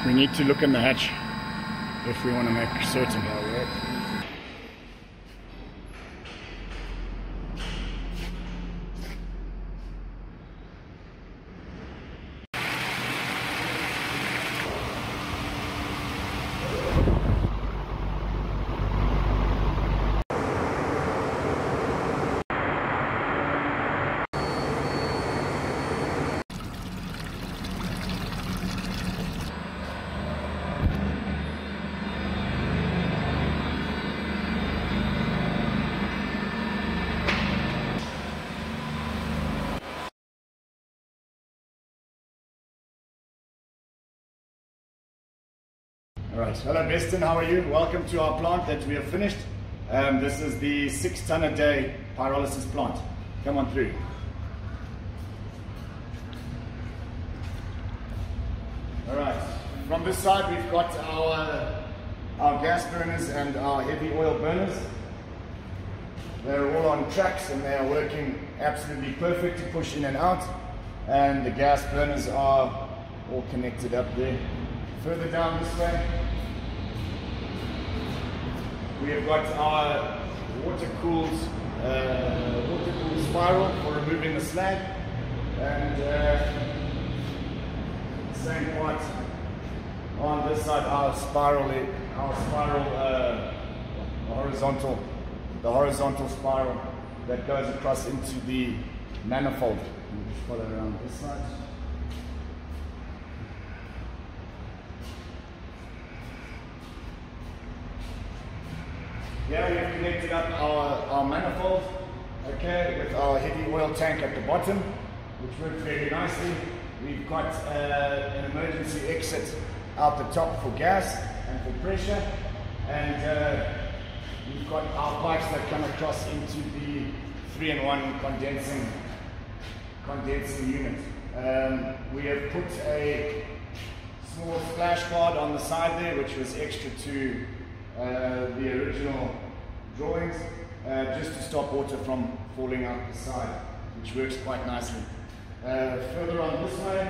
We need to look in the hatch if we want to make certain. Alright, hello Beston, how are you? Welcome to our plant that we have finished. This is the 6 ton a day pyrolysis plant. Come on through. Alright, from this side we've got our gas burners and our heavy oil burners. They're all on tracks and they are working absolutely perfect to push in and out. And the gas burners are all connected up there. Further down this way, we have got our water-cooled spiral for removing the slag, and same part on this side, our horizontal spiral that goes across into the manifold. We'll just follow around this side. Here we've connected up our manifold, okay, with our heavy oil tank at the bottom, which works very nicely. We've got an emergency exit out the top for gas and for pressure, and we've got our pipes that come across into the 3-in-1 condensing unit. We have put a small splash guard on the side there, which was extra to the original drawings, just to stop water from falling out the side, which works quite nicely. Further on this way,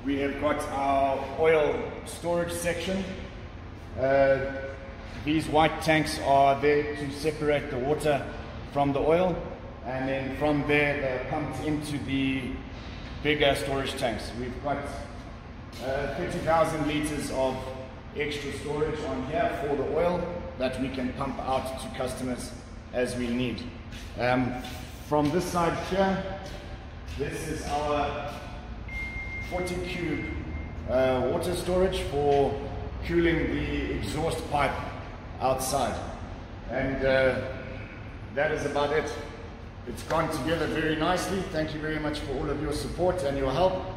we have got our oil storage section. These white tanks are there to separate the water from the oil, and then from there they're pumped into the bigger storage tanks. We've got 30,000 liters of extra storage on here for the oil that we can pump out to customers as we need. From this side here, this is our 40 cube water storage for cooling the exhaust pipe outside, and that is about it. It's gone together very nicely. Thank you very much for all of your support and your help.